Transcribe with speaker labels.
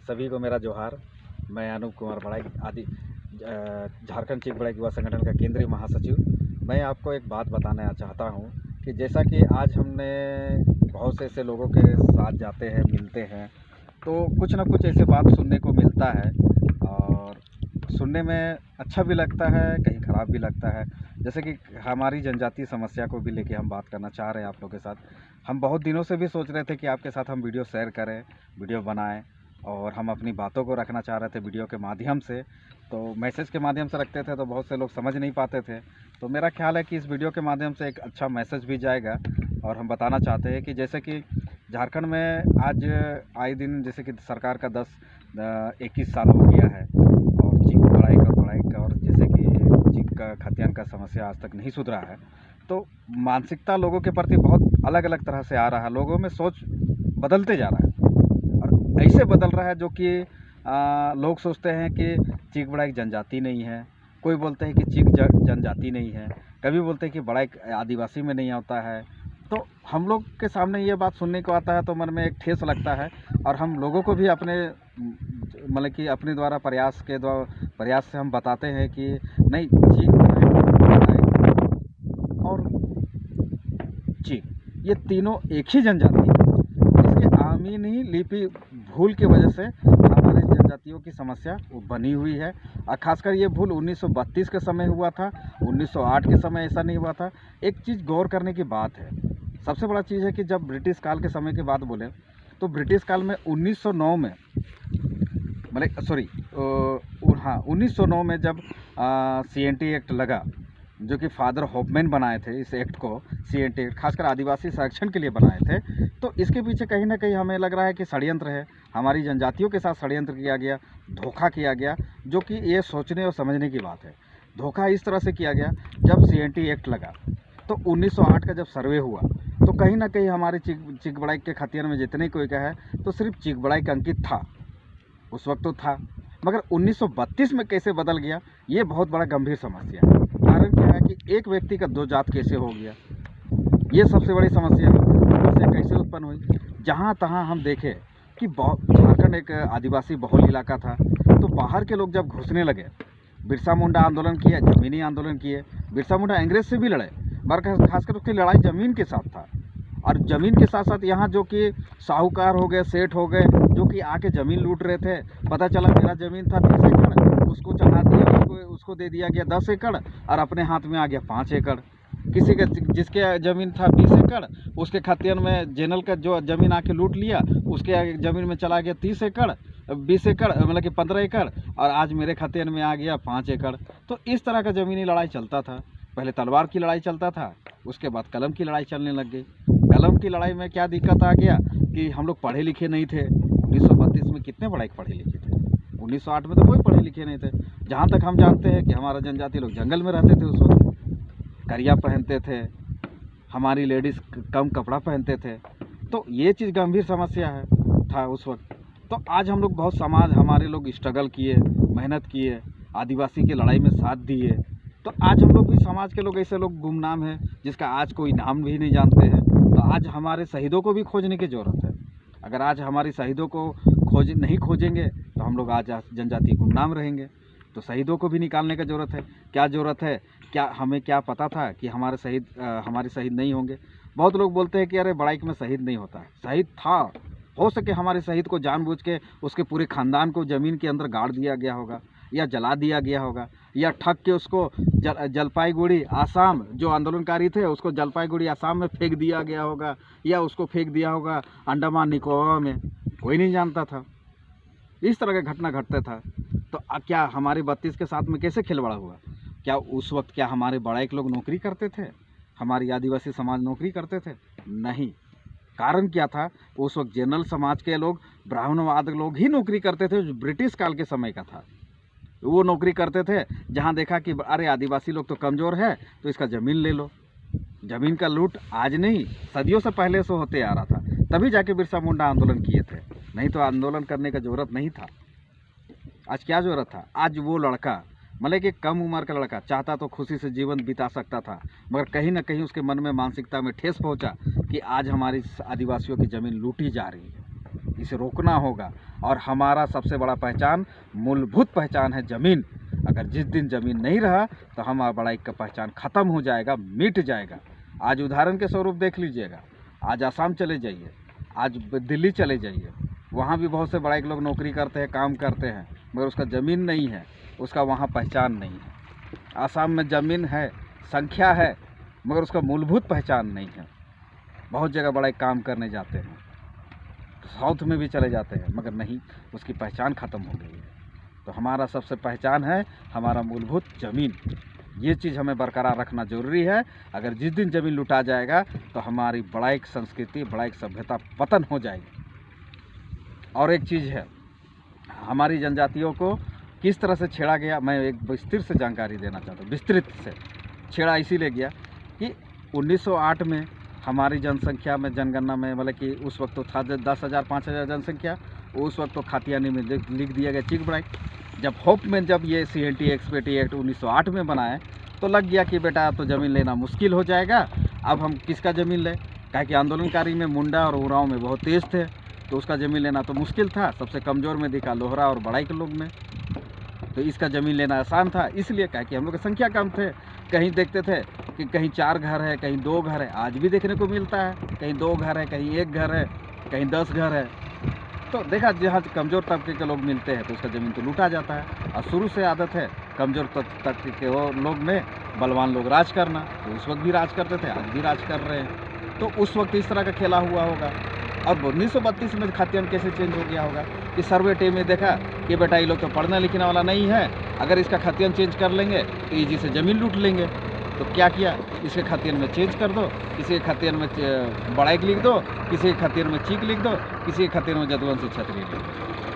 Speaker 1: सभी को मेरा जोहार। मैं अनूप कुमार बड़ाई आदि झारखंड चीक बड़ाई युवा संगठन का केंद्रीय महासचिव। मैं आपको एक बात बताना चाहता हूं कि जैसा कि आज हमने बहुत से ऐसे लोगों के साथ जाते हैं, मिलते हैं, तो कुछ ना कुछ ऐसे बात सुनने को मिलता है और सुनने में अच्छा भी लगता है, कहीं ख़राब भी लगता है। जैसे कि हमारी जनजातीय समस्या को भी लेके हम बात करना चाह रहे हैं आप लोगों के साथ। हम बहुत दिनों से भी सोच रहे थे कि आपके साथ हम वीडियो शेयर करें, वीडियो बनाएं और हम अपनी बातों को रखना चाह रहे थे वीडियो के माध्यम से। तो मैसेज के माध्यम से रखते थे तो बहुत से लोग समझ नहीं पाते थे। तो मेरा ख्याल है कि इस वीडियो के माध्यम से एक अच्छा मैसेज भी जाएगा और हम बताना चाहते हैं कि जैसे कि झारखंड में आज आए दिन जैसे कि सरकार का 21 साल हो गया है और चीक बढ़ाई का और जैसे कि चीक का खतियान का समस्या आज तक नहीं सुधरा है। तो मानसिकता लोगों के प्रति बहुत अलग अलग तरह से आ रहा है, लोगों में सोच बदलते जा रहा है और ऐसे बदल रहा है जो कि लोग सोचते हैं कि चीक बड़ाई जनजाति नहीं है, कोई बोलते हैं कि चीक जनजाति नहीं है, कभी बोलते हैं कि बड़ाई आदिवासी में नहीं आता है। तो हम लोग के सामने ये बात सुनने को आता है तो मन में एक ठेस लगता है और हम लोगों को भी अपने मतलब कि अपने द्वारा प्रयास से हम बताते हैं कि नहीं, चीक और चीक ये तीनों एक ही जनजाति है। इसके आमीनी लिपि भूल की वजह से हमारे जनजातियों की समस्या बनी हुई है और खासकर ये भूल 1932 के समय हुआ था, 1908 के समय ऐसा नहीं हुआ था। एक चीज़ गौर करने की बात है, सबसे बड़ा चीज़ है कि जब ब्रिटिश काल के समय की बात बोले तो ब्रिटिश काल में 1909 में मतलब 1909 में जब CNT एक्ट लगा, जो कि फादर हॉफमैन बनाए थे इस एक्ट को, CNT एक्ट खासकर आदिवासी संरक्षण के लिए बनाए थे। तो इसके पीछे कहीं ना कहीं हमें लग रहा है कि षड्यंत्र है, हमारी जनजातियों के साथ षड्यंत्र किया गया, धोखा किया गया, जो कि ये सोचने और समझने की बात है। धोखा इस तरह से किया गया, जब CNT एक्ट लगा तो 1908 का जब सर्वे हुआ तो कहीं ना कहीं हमारे चीक बड़ाई के खतियान में जितने कोई का है तो सिर्फ चीक बड़ाई का अंकित था, उस वक्त तो था, मगर 1932 में कैसे बदल गया, ये बहुत बड़ा गंभीर समस्या है। कारण क्या है कि एक व्यक्ति का दो जात कैसे हो गया, ये सबसे बड़ी समस्या है। समस्या कैसे उत्पन्न हुई, जहाँ तहाँ हम देखें कि झारखंड एक आदिवासी बहुल इलाका था, तो बाहर के लोग जब घुसने लगे, बिरसा मुंडा आंदोलन किए, जमीनी आंदोलन किए। बिरसा मुंडा अंग्रेज से भी लड़े, मगर खासकर उसकी लड़ाई ज़मीन के साथ था और ज़मीन के साथ साथ यहाँ जो कि साहूकार हो गए, सेठ हो गए, जो कि आके ज़मीन लूट रहे थे। पता चला मेरा ज़मीन था 30 एकड़, उसको चढ़ा दिया, उसको दे दिया गया 10 एकड़ और अपने हाथ में आ गया 5 एकड़। किसी के जिसके ज़मीन था 20 एकड़, उसके खतियान में जेनल का जो ज़मीन आके लूट लिया, उसके ज़मीन में चला गया 30 एकड़, 20 एकड़ मतलब कि 15 एकड़, और आज मेरे खतियान में आ गया 5 एकड़। तो इस तरह का ज़मीनी लड़ाई चलता था। पहले तलवार की लड़ाई चलता था, उसके बाद कलम की लड़ाई चलने लग गई। कलम की लड़ाई में क्या दिक्कत आ गया कि हम लोग पढ़े लिखे नहीं थे। 1932 में कितने बड़ाई पढ़े लिखे थे, 1908 में तो कोई पढ़े लिखे नहीं थे। जहाँ तक हम जानते हैं कि हमारा जनजाति लोग जंगल में रहते थे, उस वक्त करिया पहनते थे, हमारी लेडीज़ कम कपड़ा पहनते थे। तो ये चीज़ गंभीर समस्या था उस वक्त। तो आज हम लोग बहुत हमारे लोग स्ट्रगल किए, मेहनत किए, आदिवासी की लड़ाई में साथ दिए। तो आज हम लोग भी समाज के लोग ऐसे लोग गुमनाम हैं जिसका आज कोई नाम भी नहीं जानते हैं। तो आज हमारे शहीदों को भी खोजने की ज़रूरत है। अगर आज हमारी शहीदों को नहीं खोजेंगे तो हम लोग आज जनजाति गुमनाम रहेंगे। तो शहीदों को भी निकालने की ज़रूरत है। क्या ज़रूरत है, क्या हमें क्या पता था कि हमारे शहीद नहीं होंगे। बहुत लोग बोलते हैं कि अरे बड़ाइक में शहीद नहीं होता है, शहीद था। हो सके हमारे शहीद को जानबूझ के उसके पूरे ख़ानदान को ज़मीन के अंदर गाड़ दिया गया होगा या जला दिया गया होगा, या ठग के उसको जलपाईगुड़ी आसाम, जो आंदोलनकारी थे उसको जलपाईगुड़ी आसाम में फेंक दिया गया होगा, या उसको फेंक दिया होगा अंडमान निकोबार में, कोई नहीं जानता था। इस तरह का घटना घटता था। तो क्या हमारे 32 के साथ में कैसे खिलवाड़ हुआ? क्या उस वक्त क्या हमारे बड़ाइक लोग नौकरी करते थे, हमारी आदिवासी समाज नौकरी करते थे? नहीं। कारण क्या था, उस वक्त जनरल समाज के लोग, ब्राह्मणवाद लोग ही नौकरी करते थे, जो ब्रिटिश काल के समय का था। वो नौकरी करते थे जहाँ देखा कि अरे आदिवासी लोग तो कमज़ोर है तो इसका ज़मीन ले लो। ज़मीन का लूट आज नहीं, सदियों से पहले से होते आ रहा था, तभी जाके बिरसा मुंडा आंदोलन किए थे, नहीं तो आंदोलन करने का ज़रूरत नहीं था। आज क्या ज़रूरत था? आज वो लड़का मतलब कि कम उम्र का लड़का चाहता तो खुशी से जीवन बिता सकता था, मगर कहीं ना कहीं उसके मन में मानसिकता में ठेस पहुंचा कि आज हमारी आदिवासियों की ज़मीन लूटी जा रही है। इसे रोकना होगा। और हमारा सबसे बड़ा पहचान, मूलभूत पहचान है ज़मीन। अगर जिस दिन ज़मीन नहीं रहा तो हमारा बड़ाई का पहचान ख़त्म हो जाएगा, मिट जाएगा। आज उदाहरण के स्वरूप देख लीजिएगा, आज आसाम चले जाइए, आज दिल्ली चले जाइए, वहाँ भी बहुत से बड़ाई के लोग नौकरी करते हैं, काम करते हैं, मगर उसका ज़मीन नहीं है, उसका वहाँ पहचान नहीं है। आसाम में ज़मीन है, संख्या है, मगर उसका मूलभूत पहचान नहीं है। बहुत जगह बड़ा काम करने जाते हैं, साउथ में भी चले जाते हैं, मगर नहीं, उसकी पहचान ख़त्म हो गई है। तो हमारा सबसे पहचान है हमारा मूलभूत ज़मीन। ये चीज़ हमें बरकरार रखना ज़रूरी है। अगर जिस दिन ज़मीन लुटा जाएगा तो हमारी बड़ाई संस्कृति, बड़ाई सभ्यता पतन हो जाएगी। और एक चीज़ है, हमारी जनजातियों को किस तरह से छेड़ा गया, मैं एक विस्तृत से जानकारी देना चाहता हूँ। विस्तृत से छेड़ा इसीलिए गया कि 1908 में हमारी जनसंख्या में, जनगणना में, मतलब कि उस वक्त तो था 10,000 5,000 जनसंख्या, उस वक्त तो खातियानी में लिख दिया गया चीक बड़ाई। जब होप में जब ये CNT एक्सपेटी एक्ट 1908 में बनाए तो लग गया कि बेटा तो ज़मीन लेना मुश्किल हो जाएगा, अब हम किसका ज़मीन लें। कहा कि आंदोलनकारी में मुंडा और उरांव में बहुत तेज़ थे, तो उसका ज़मीन लेना तो मुश्किल था। सबसे कमज़ोर में दिखा लोहरा और बड़ाई के लोग में, तो इसका ज़मीन लेना आसान था। इसलिए कहा कि हम लोग की संख्या कम थे, कहीं देखते थे कि कहीं 4 घर है, कहीं 2 घर है, आज भी देखने को मिलता है, कहीं 2 घर है, कहीं 1 घर है, कहीं 10 घर है। तो देखा जहाँ कमज़ोर तबके के लोग मिलते हैं तो उसका ज़मीन तो लूटा जाता है। और शुरू से आदत है कमज़ोर तबके के वो लोग में बलवान लोग राज करना, तो उस वक्त भी राज करते थे, आज भी राज कर रहे हैं। तो उस वक्त इस तरह का खेला हुआ होगा। और 1932 में खातियान कैसे चेंज हो गया होगा कि सर्वे टीम में देखा कि बेटा ये लोग तो पढ़ने लिखने वाला नहीं है, अगर इसका खातियान चेंज कर लेंगे तो ईजी से ज़मीन लूट लेंगे। तो क्या किया, इसके खातियान में चेंज कर दो, किसी के खातियान में बड़ाई लिख दो, किसी के खातियान में चीक लिख दो, किसी के खातियान में जदुवंशी छतरी लिख दो।